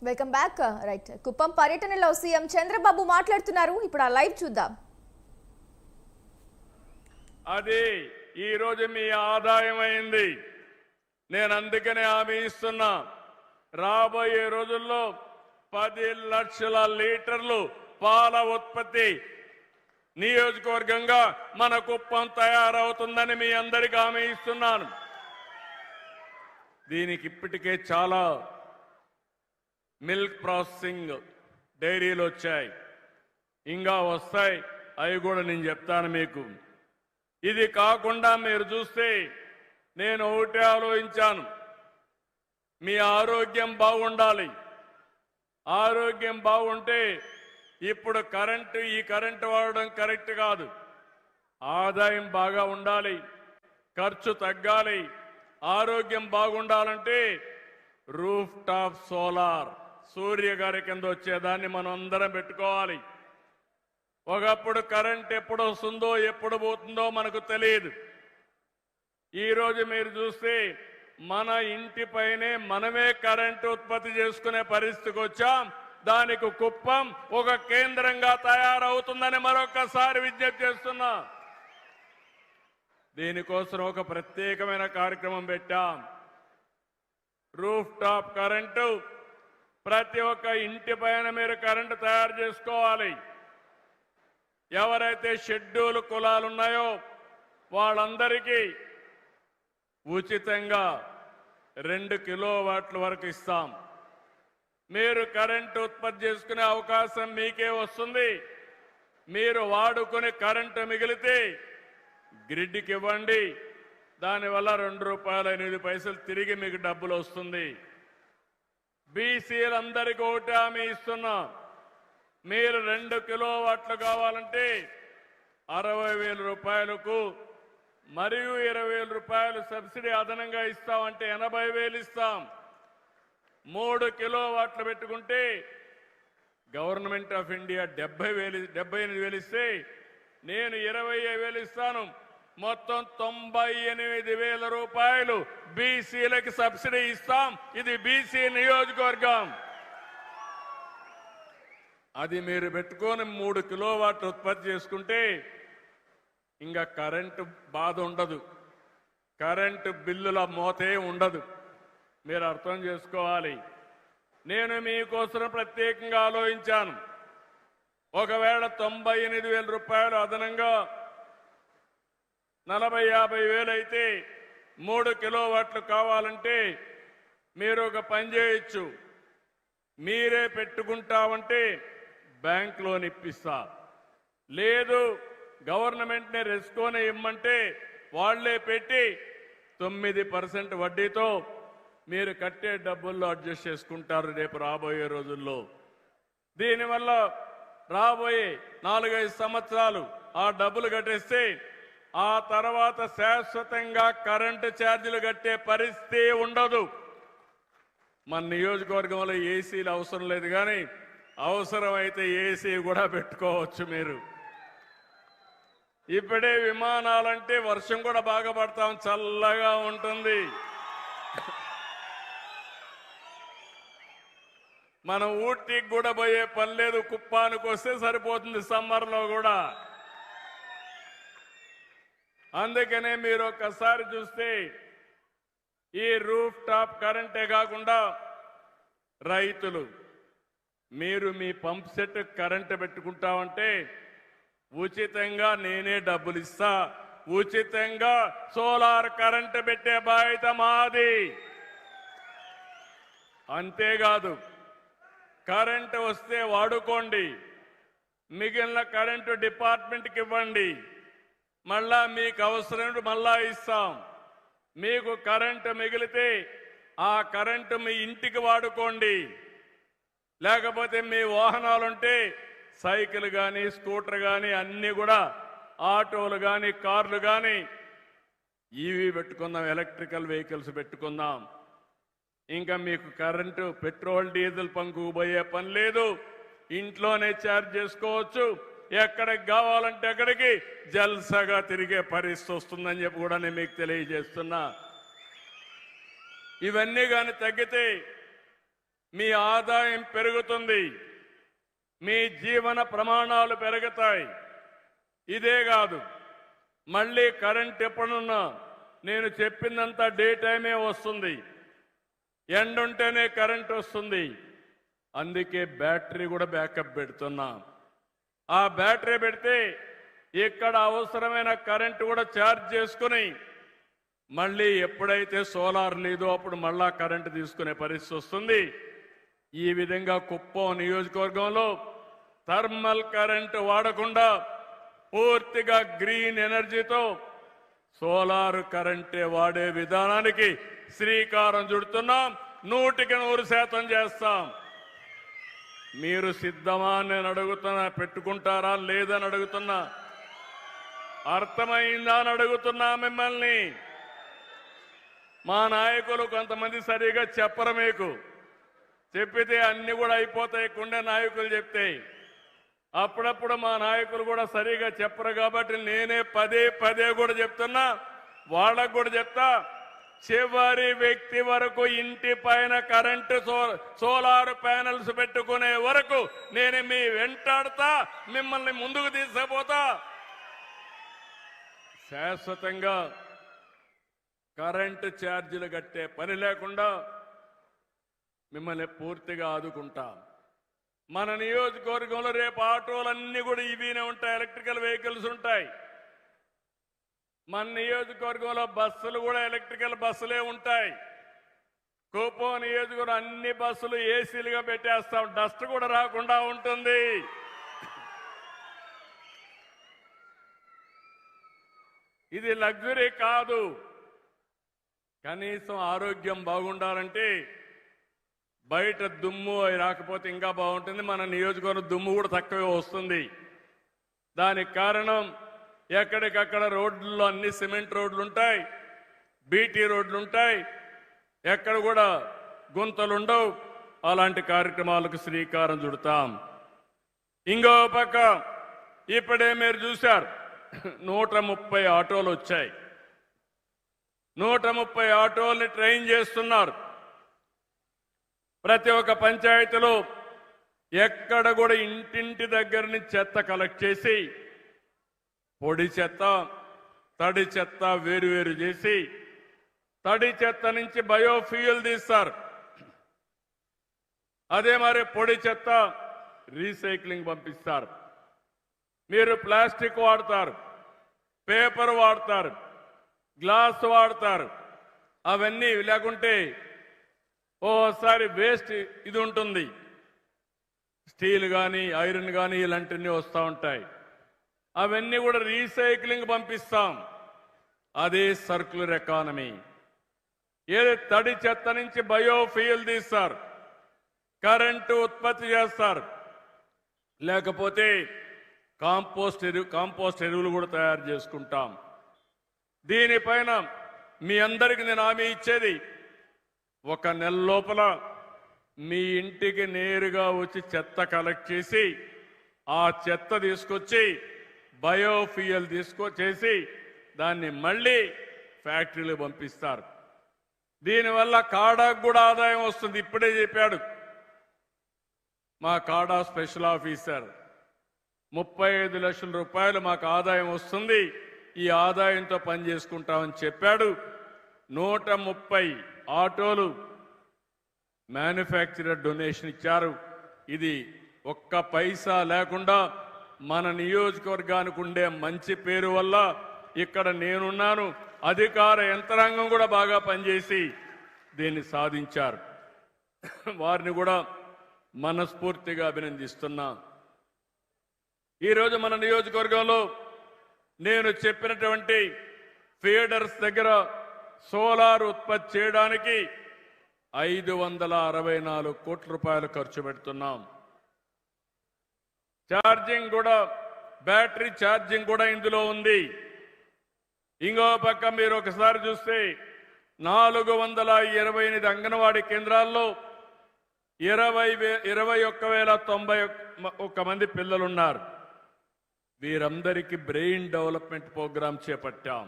Welcome back. Right, Kuppam పర్యటనలో CM Chandrababu మాట్లాడుతున్నారు. ఇప్పుడు ఆ లైవ్ చూద్దాం. అది ఈ రోజు మీ ఆదాయం అయింది. నేను అందుకనే హామీ ఇస్తున్నా, రాబోయే రోజుల్లో 10 లక్షల లీటర్లు పాల ఉత్పత్తి నియోజకవర్గంగా మన కుప్పం తయారవుతుందని మీ అందరికీ హామీ ఇస్తున్నాను. దీనికి ఇప్పటికే చాలా మిల్క్ ప్రాసెసింగ్ డైరీలు వచ్చాయి, ఇంకా వస్తాయి. అవి కూడా నేను చెప్తాను మీకు. ఇది కాకుండా మీరు చూస్తే నేను ఒకటే ఆలోచించాను, మీ ఆరోగ్యం బాగుండాలి. ఆరోగ్యం బాగుంటే ఇప్పుడు ఈ కరెంటు వాడడం కరెక్ట్ కాదు. ఆదాయం బాగా ఉండాలి, ఖర్చు తగ్గాలి. ఆరోగ్యం బాగుండాలంటే రూఫ్ టాప్ సోలార్ సూర్య గారి కింద వచ్చేదాన్ని మనం అందరం పెట్టుకోవాలి. ఒకప్పుడు కరెంట్ ఎప్పుడు వస్తుందో ఎప్పుడు పోతుందో మనకు తెలియదు. ఈరోజు మీరు చూస్తే మన ఇంటిపైనే మనమే కరెంటు ఉత్పత్తి చేసుకునే పరిస్థితికి వచ్చాం. దానికి కుప్పం ఒక కేంద్రంగా తయారవుతుందని మరొకసారి విజ్ఞప్తి చేస్తున్నా. దీనికోసం ఒక ప్రత్యేకమైన కార్యక్రమం పెట్టాం. రూఫ్ టాప్ కరెంటు, ప్రతి ఒక్క ఇంటి పైన మీరు కరెంటు తయారు చేసుకోవాలి. ఎవరైతే షెడ్యూల్ కులాలు ఉన్నాయో వాళ్ళందరికీ ఉచితంగా 2 కిలోవాట్ల వరకు ఇస్తాం. మీరు కరెంటు ఉత్పత్తి చేసుకునే అవకాశం మీకే వస్తుంది. మీరు వాడుకునే కరెంటు మిగిలితే గ్రిడ్కి ఇవ్వండి. దానివల్ల ₹2.8 తిరిగి మీకు డబ్బులు వస్తుంది. బీసీలందరికీ ఒకటి హామీ ఇస్తున్నా, మీరు 2 కిలోవాట్లు కావాలంటే ₹60,000 మరియు ₹20,000 సబ్సిడీ అదనంగా ఇస్తామంటే 80,000 ఇస్తాం. 3 కిలోవాట్లు పెట్టుకుంటే గవర్నమెంట్ ఆఫ్ ఇండియా 78,000 ఇస్తే నేను 25,000 ఇస్తాను. మొత్తం ₹98,000 బీసీలకి సబ్సిడీ ఇస్తాం. ఇది బీసీ నియోజకవర్గం. అది మీరు పెట్టుకొని 3 కిలోవాట్లు ఉత్పత్తి చేసుకుంటే ఇంకా కరెంటు బాధ ఉండదు, కరెంటు బిల్లుల మోతే ఉండదు. మీరు అర్థం చేసుకోవాలి. నేను మీకోసం ప్రత్యేకంగా ఆలోచించాను. ఒకవేళ ₹98,000 అదనంగా 40,000-50,000 అయితే 3 కిలోవాట్లు కావాలంటే మీరు ఒక పని చేయొచ్చు. మీరే పెట్టుకుంటామంటే బ్యాంక్ లోన్ ఇప్పిస్తా, లేదు గవర్నమెంట్నే రెస్కోనే ఇమ్మంటే వాళ్లే పెట్టి 9% వడ్డీతో మీరు కట్టే డబ్బుల్లో అడ్జస్ట్ చేసుకుంటారు రేపు రాబోయే రోజుల్లో. దీనివల్ల రాబోయే 4-5 సంవత్సరాలు ఆ డబ్బులు కట్టేస్తే ఆ తర్వాత శాశ్వతంగా కరెంటు ఛార్జీలు కట్టే పరిస్థితి ఉండదు. మన నియోజకవర్గంలో ఏసీలు అవసరం లేదు, కానీ అవసరమైతే ఏసీ కూడా పెట్టుకోవచ్చు మీరు. ఇప్పుడే విమానాలంటే వర్షం కూడా బాగా పడతాం, చల్లగా ఉంటుంది. మనం ఊటీకి కూడా పోయే పని లేదు, కుప్పానికి వస్తే సరిపోతుంది సమ్మర్లో కూడా. అందుకనే మీరు ఒక్కసారి చూస్తే ఈ రూఫ్ టాప్ కరెంటే కాకుండా రైతులు మీరు మీ పంప్ సెట్ కరెంటు పెట్టుకుంటామంటే ఉచితంగా నేనే డబ్బులు ఇస్తా. ఉచితంగా సోలార్ కరెంటు పెట్టే బాధ్యత మాది. అంతేకాదు, కరెంటు వస్తే వాడుకోండి, మిగిలిన కరెంటు డిపార్ట్మెంట్కి ఇవ్వండి. మళ్ళా మీకు అవసరం మళ్ళా ఇస్తాం. మీకు కరెంటు మిగిలితే ఆ కరెంటు మీ ఇంటికి వాడుకోండి. లేకపోతే మీ వాహనాలుంటే సైకిల్ కానీ స్కూటర్ కానీ అన్నీ కూడా, ఆటోలు కానీ కార్లు కానీ ఈవీ పెట్టుకుందాం, ఎలక్ట్రికల్ వెహికల్స్ పెట్టుకుందాం. ఇంకా మీకు కరెంటు పెట్రోల్ డీజిల్ పంపుకు పోయే పని లేదు, ఇంట్లోనే ఛార్జ్ చేసుకోవచ్చు. ఎక్కడికి కావాలంటే అక్కడికి జల్సగా తిరిగే పరిస్థితి వస్తుందని చెప్పి కూడా నేను మీకు తెలియజేస్తున్నా. ఇవన్నీ కానీ తగ్గితే మీ ఆదాయం పెరుగుతుంది, మీ జీవన ప్రమాణాలు పెరుగుతాయి. ఇదే కాదు, మళ్ళీ కరెంట్ ఎప్పుడున్నా నేను చెప్పిందంతా డే టైమే వస్తుంది, ఎండుంటేనే కరెంట్ వస్తుంది. అందుకే బ్యాటరీ కూడా బ్యాకప్ పెడుతున్నా. ఆ బ్యాటరీ పెడితే ఇక్కడ అవసరమైన కరెంట్ కూడా ఛార్జ్ చేసుకుని మళ్ళీ ఎప్పుడైతే సోలార్ లేదో అప్పుడు మళ్ళా కరెంట్ తీసుకునే పరిస్థితి వస్తుంది. ఈ విధంగా కుప్పం నియోజకవర్గంలో థర్మల్ కరెంటు వాడకుండా పూర్తిగా గ్రీన్ ఎనర్జీతో సోలార్ కరెంటే వాడే విధానానికి శ్రీకారం చుడుతున్నాం. 100% చేస్తాం. మీరు సిద్ధమా అని నేను అడుగుతున్నా, పెట్టుకుంటారా లేదని అడుగుతున్నా, అర్థమైందా అని అడుగుతున్నా మిమ్మల్ని. మా నాయకులు కొంతమంది సరిగా చెప్పరు, మీకు చెప్పితే అన్ని కూడా అయిపోతాయి, కుండే నాయకులు చెప్తే. అప్పుడప్పుడు మా నాయకులు కూడా సరిగా చెప్పరు కాబట్టి నేనే పదే కూడా చెప్తున్నా, వాళ్ళకు కూడా చెప్తా. చివరి వ్యక్తి వరకు ఇంటి పైన కరెంటు సోలార్ ప్యానెల్స్ పెట్టుకునే వరకు నేను మీ వెంటాడుతా, మిమ్మల్ని ముందుకు తీసుకుపోతా. శాశ్వతంగా కరెంటు ఛార్జీలు కట్టే పని లేకుండా మిమ్మల్ని పూర్తిగా ఆదుకుంటా. మన నియోజకవర్గంలో రేపు ఆటోలన్నీ కూడా ఈవీనే ఉంటాయి, ఎలక్ట్రికల్ వెహికల్స్ ఉంటాయి. మన నియోజకవర్గంలో బస్సులు కూడా ఎలక్ట్రికల్ బస్సులే ఉంటాయి. కుప్పం నియోజకవర్గం అన్ని బస్సులు ఏసీలుగా పెట్టేస్తాం, డస్ట్ కూడా రాకుండా ఉంటుంది. ఇది లగ్జరీ కాదు. కనీసం ఆరోగ్యం బాగుండాలంటే బయట దుమ్ము అవి రాకపోతే ఇంకా బాగుంటుంది. మన నియోజకవర్గం దుమ్ము కూడా తక్కువే వస్తుంది. దానికి కారణం ఎక్కడికక్కడ రోడ్లలో అన్ని సిమెంట్ రోడ్లు ఉంటాయి, బీటీ రోడ్లు ఉంటాయి, ఎక్కడ కూడా గుంతలు ఉండవు. అలాంటి కార్యక్రమాలకు శ్రీకారం చుడతాం. ఇంకో పక్క ఇప్పుడే మీరు చూశారు 130 ఆటోలు వచ్చాయి. 130 ఆటోల్ని ట్రైన్ చేస్తున్నారు. ప్రతి ఒక్క పంచాయతీలో ఎక్కడ కూడా ఇంటింటి దగ్గర నుంచి చెత్త కలెక్ట్ చేసి పొడి చెత్త, తడి చెత్త వేరు చేసి తడి చెత్త నుంచి బయోఫ్యూయల్ తీస్తారు. అదే మరి పొడి చెత్త రీసైక్లింగ్ పంపిస్తారు. మీరు ప్లాస్టిక్ వాడతారు, పేపర్ వాడతారు, గ్లాస్ వాడతారు, అవన్నీ లేకుంటే ఓసారి వేస్ట్ ఇది ఉంటుంది, స్టీల్ కానీ ఐరన్ కానీ ఇలాంటివన్నీ వస్తూ ఉంటాయి. అవన్నీ కూడా రీసైక్లింగ్ పంపిస్తాం. అదే సర్క్యులర్ ఎకానమీ. ఏదో తడి చెత్త నుంచి బయోఫ్యూయల్ తీస్తారు, కరెంటు ఉత్పత్తి చేస్తారు, లేకపోతే కాంపోస్ట్ ఎరువులు కూడా తయారు చేసుకుంటాం. దీనిపైన మీ అందరికీ నేను హామీ ఇచ్చేది, 1 నెల లోపల మీ ఇంటికి నేరుగా వచ్చి చెత్త కలెక్ట్ చేసి ఆ చెత్త తీసుకొచ్చి బయోఫ్యూయల్ తీసుకొచ్చేసి దాన్ని మళ్ళీ ఫ్యాక్టరీలు పంపిస్తారు. దీనివల్ల కాడాకు కూడా ఆదాయం వస్తుంది. ఇప్పుడే చెప్పాడు మా కాడా స్పెషల్ ఆఫీసర్, 35 లక్షల రూపాయలు మాకు ఆదాయం వస్తుంది, ఈ ఆదాయంతో పని చేసుకుంటామని చెప్పాడు. 130 ఆటోలు మ్యానుఫ్యాక్చరర్ డొనేషన్ ఇచ్చారు. ఇది ఒక్క పైసా లేకుండా మన నియోజకవర్గానికి ఉండే మంచి పేరు వల్ల ఇక్కడ నేనున్నాను, అధికార యంత్రాంగం కూడా బాగా పనిచేసి దీన్ని సాధించారు. వారిని కూడా మనస్ఫూర్తిగా అభినందిస్తున్నా. ఈరోజు మన నియోజకవర్గంలో నేను చెప్పినటువంటి ఫీడర్స్ దగ్గర సోలార్ ఉత్పత్తి చేయడానికి 564 కోట్ల రూపాయలు ఖర్చు పెడుతున్నాం. ఛార్జింగ్ కూడా, బ్యాటరీ ఛార్జింగ్ కూడా ఇందులో ఉంది. ఇంకో పక్క మీరు ఒకసారి చూస్తే 428 అంగన్వాడీ కేంద్రాల్లో 21,091 మంది పిల్లలున్నారు. వీరందరికీ బ్రెయిన్ డెవలప్మెంట్ ప్రోగ్రాం చేపట్టాం.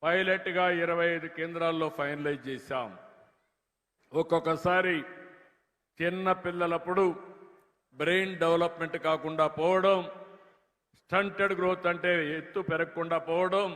పైలట్గా 25 కేంద్రాల్లో ఫైనలైజ్ చేశాం. ఒక్కొక్కసారి చిన్న పిల్లలప్పుడు బ్రెయిన్ డెవలప్మెంట్ కాకుండా పోవడం, స్టంటెడ్ గ్రోత్ అంటే ఎత్తు పెరగకుండా పోవడం,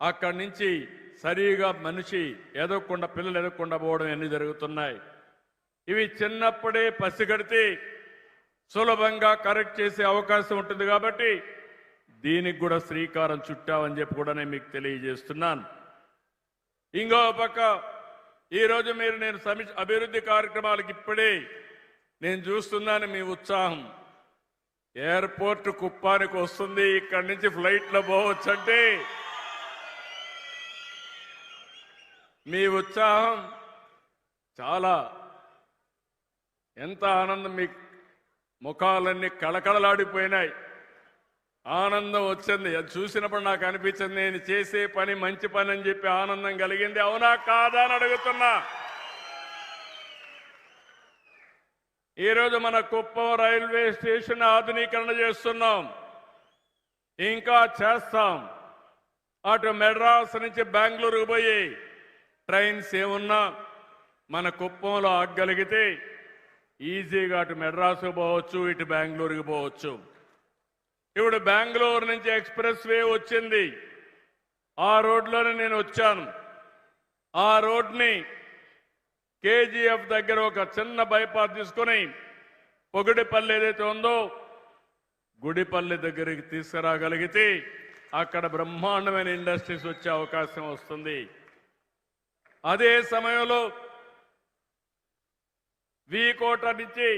అక్కడి నుంచి సరిగా మనిషి ఎదగకుండా పిల్లలు ఎదగకుండా పోవడం అన్నీ జరుగుతున్నాయి. ఇవి చిన్నప్పుడే పసిగడితే సులభంగా కరెక్ట్ చేసే అవకాశం ఉంటుంది కాబట్టి దీనికి కూడా శ్రీకారం చుట్టామని చెప్పి కూడా నేను మీకు తెలియజేస్తున్నాను. ఇంకో పక్క ఈరోజు మీరు నేను అభివృద్ధి కార్యక్రమాలకు ఇప్పుడే నేను చూస్తున్నాను మీ ఉత్సాహం. ఎయిర్పోర్ట్ కుప్పానికి వస్తుంది, ఇక్కడి నుంచి ఫ్లైట్లో పోవచ్చంటే మీ ఉత్సాహం చాలా ఎంత ఆనందం, మీ ముఖాలన్నీ కళకళలాడిపోయినాయి. ఆనందం వచ్చింది. అది చూసినప్పుడు నాకు అనిపించింది నేను చేసే పని మంచి పని అని చెప్పి ఆనందం కలిగింది. అవునా కాదా అని అడుగుతున్నా. ఈరోజు మన కుప్పం రైల్వే స్టేషన్ ఆధునీకరణ చేస్తున్నాం, ఇంకా చేస్తాం. అటు మెడ్రాస్ నుంచి బెంగళూరుకు పోయి ట్రైన్స్ ఏమున్నా మన కుప్పంలో ఆగగలిగితే ఈజీగా అటు మెడ్రాస్కు పోవచ్చు, ఇటు బెంగళూరుకి పోవచ్చు. ఇప్పుడు బెంగళూరు నుంచి ఎక్స్ప్రెస్ వే వచ్చింది, ఆ రోడ్లోనే నేను వచ్చాను. ఆ రోడ్ని కేజీఎఫ్ దగ్గర ఒక చిన్న బైపాస్ తీసుకొని పొగిడిపల్లి ఏదైతే ఉందో గుడిపల్లి దగ్గరికి తీసుకురాగలిగితే అక్కడ బ్రహ్మాండమైన ఇండస్ట్రీస్ వచ్చే అవకాశం వస్తుంది. అదే సమయంలో వీకోట నుంచి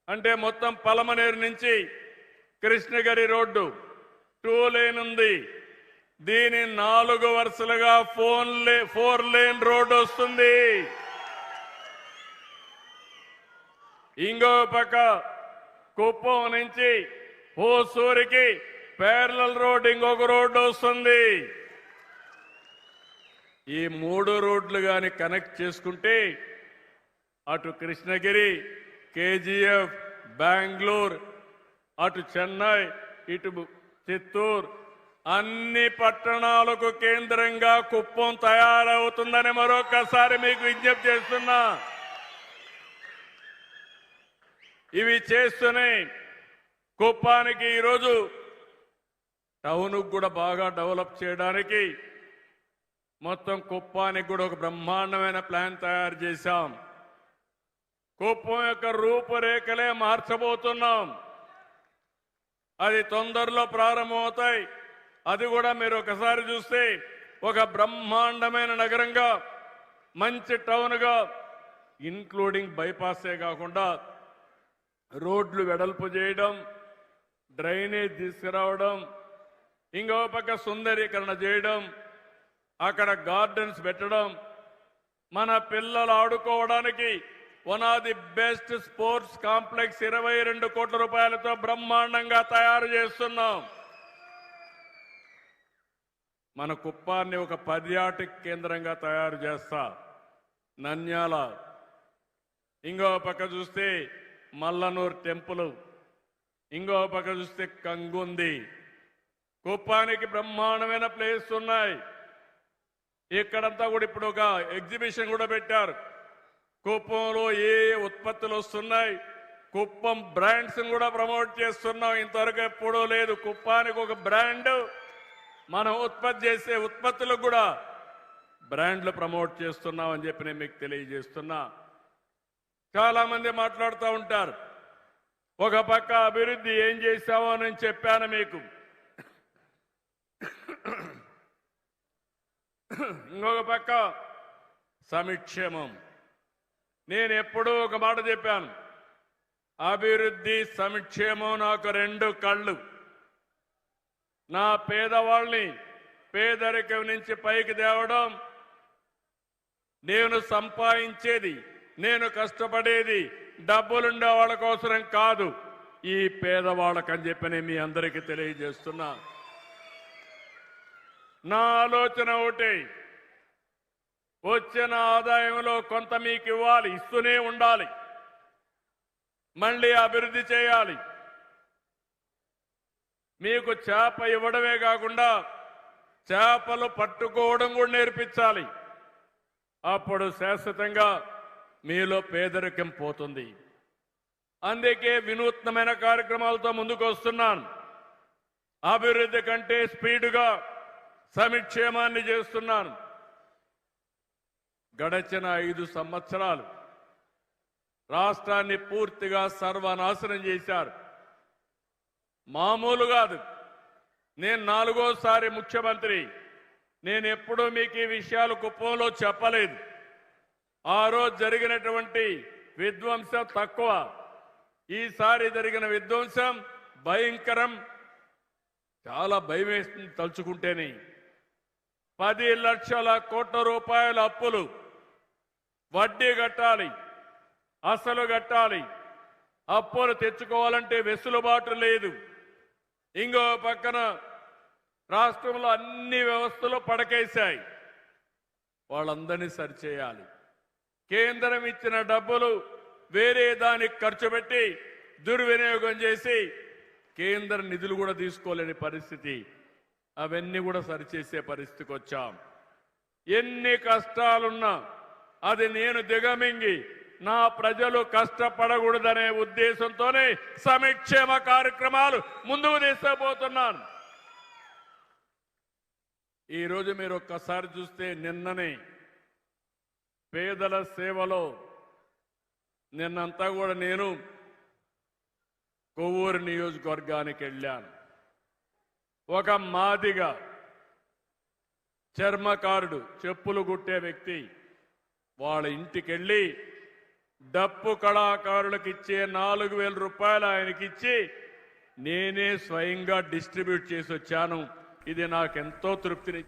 అంటే మొత్తం పలమనేరు నుంచి కృష్ణగిరి రోడ్డు 2 లేన్ ఉంది. దీని 4 వరుసలుగా 4 లేన్ రోడ్డు వస్తుంది. ఇంకో పక్క కుప్పం నుంచి హోసూరికి ప్యారలల్ రోడ్ ఇంకొక రోడ్డు వస్తుంది. ఈ 3 రోడ్లు గాని కనెక్ట్ చేసుకుంటే అటు కృష్ణగిరి, కేజీఎఫ్, బెంగళూరు, అటు చెన్నై, ఇటు చిత్తూరు అన్ని పట్టణాలకు కేంద్రంగా కుప్పం తయారవుతుందని మరొకసారి మీకు విజ్ఞప్తి చేస్తున్నా. ఇవి చేస్తూనే కుప్పానికి ఈరోజు టౌన్కు కూడా బాగా డెవలప్ చేయడానికి మొత్తం కుప్పానికి కూడా ఒక బ్రహ్మాండమైన ప్లాన్ తయారు చేశాం. కుప్పం యొక్క రూపురేఖలే మార్చబోతున్నాం. అది తొందరలో ప్రారంభమవుతాయి. అది కూడా మీరు ఒకసారి చూస్తే ఒక బ్రహ్మాండమైన నగరంగా, మంచి టౌన్గా, ఇన్క్లూడింగ్ బైపాసే కాకుండా రోడ్లు వెడల్పు చేయడం, డ్రైనేజ్ తీసుకురావడం, ఇంకో పక్క సుందరీకరణ చేయడం, అక్కడ గార్డెన్స్ పెట్టడం, మన పిల్లలు ఆడుకోవడానికి one of the best sports complex 22 కోట్ల రూపాయలతో బ్రహ్మాండంగా తయారు చేస్తున్నాం. మన కుప్పాన్ని ఒక పర్యాటక కేంద్రంగా తయారు చేస్తా. నంద్యాల, ఇంకో పక్క చూస్తే మల్లనూరు టెంపుల్, ఇంకో పక్క చూస్తే కంగుంది. కుప్పానికి బ్రహ్మాండమైన ప్లేస్ ఉన్నాయి. ఇక్కడంతా కూడా ఇప్పుడు ఒక ఎగ్జిబిషన్ కూడా పెట్టారు. కుప్పంలో ఏ ఉత్పత్తులు వస్తున్నాయి, కుప్పం బ్రాండ్స్ కూడా ప్రమోట్ చేస్తున్నాం. ఇంతవరకు ఎప్పుడూ లేదు. కుప్పానికి ఒక బ్రాండ్, మనం ఉత్పత్తి చేసే ఉత్పత్తులకు కూడా బ్రాండ్లు ప్రమోట్ చేస్తున్నాం అని చెప్పి నేను మీకు తెలియజేస్తున్నా. చాలా మంది మాట్లాడుతూ ఉంటారు, ఒక పక్క అభివృద్ధి ఏం చేశావో నేను చెప్పాను మీకు, ఇంకొక పక్క సంక్షేమం. నేను ఎప్పుడూ ఒక మాట చెప్పాను, అభివృద్ధి సంక్షేమం నాకు 2 కళ్ళు. నా పేదవాళ్ళని పేదరికం నుంచి పైకి తేవడం, నేను సంపాదించేది, నేను కష్టపడేది డబ్బులుండే వాళ్ళ కోసరం కాదు, ఈ పేదవాళ్ళకని చెప్పి నేను మీ అందరికీ తెలియజేస్తున్నా. నా ఆలోచన ఒకటే, వచ్చిన ఆదాయంలో కొంత మీకు ఇవ్వాలి, ఇస్తూనే ఉండాలి, మళ్ళీ అభివృద్ధి చేయాలి. మీకు చేప ఇవ్వడమే కాకుండా చేపలు పట్టుకోవడం కూడా నేర్పించాలి. అప్పుడు శాశ్వతంగా మీలో పేదరికం పోతుంది. అందుకే వినూత్నమైన కార్యక్రమాలతో ముందుకు వస్తున్నాను. అభివృద్ధి కంటే స్పీడ్గా సంక్షేమాన్ని చేస్తున్నాను. గడచిన 5 సంవత్సరాలు రాష్ట్రాన్ని పూర్తిగా సర్వనాశనం చేశారు. మామూలు కాదు. నేను 4వ సారి ముఖ్యమంత్రి. నేను ఎప్పుడూ మీకు ఈ విషయాలు కుప్పంలో చెప్పలేదు. ఆ రోజు జరిగినటువంటి విధ్వంసం తక్కువ, ఈసారి జరిగిన విధ్వంసం భయంకరం. చాలా భయం వేస్తుంది తలుచుకుంటేనే. 10 లక్షల కోట్ల రూపాయల అప్పులు, వడ్డీ కట్టాలి, అసలు కట్టాలి. అప్పులు తెచ్చుకోవాలంటే వెసులుబాటు లేదు. ఇంకో పక్కన రాష్ట్రంలో అన్ని వ్యవస్థలు పడకేశాయి. వాళ్ళందరినీ సరిచేయాలి. కేంద్రం ఇచ్చిన డబ్బులు వేరే దానికి ఖర్చు పెట్టి దుర్వినియోగం చేసి కేంద్ర నిధులు కూడా తీసుకోలేని పరిస్థితి. అవన్నీ కూడా సరిచేసే పరిస్థితికి వచ్చాం. ఎన్ని కష్టాలున్నా అది నేను దిగమింగి నా ప్రజలు కష్టపడకూడదనే ఉద్దేశంతోనే సంక్షేమ కార్యక్రమాలు ముందుకు తీసుకుపోతున్నాను. ఈరోజు మీరు ఒక్కసారి చూస్తే నిన్ననే పేదల సేవలో నిన్నంతా కూడా నేను కొవ్వూరు నియోజకవర్గానికి వెళ్ళాను. ఒక మాదిగ చర్మకారుడు, చెప్పులు కుట్టే వ్యక్తి, వాళ్ళ ఇంటికి వెళ్ళి డప్పు కళాకారులకు ఇచ్చే 4,000 రూపాయలు ఆయనకిచ్చి నేనే స్వయంగా డిస్ట్రిబ్యూట్ చేసి వచ్చాను. ఇది నాకెంతో తృప్తిని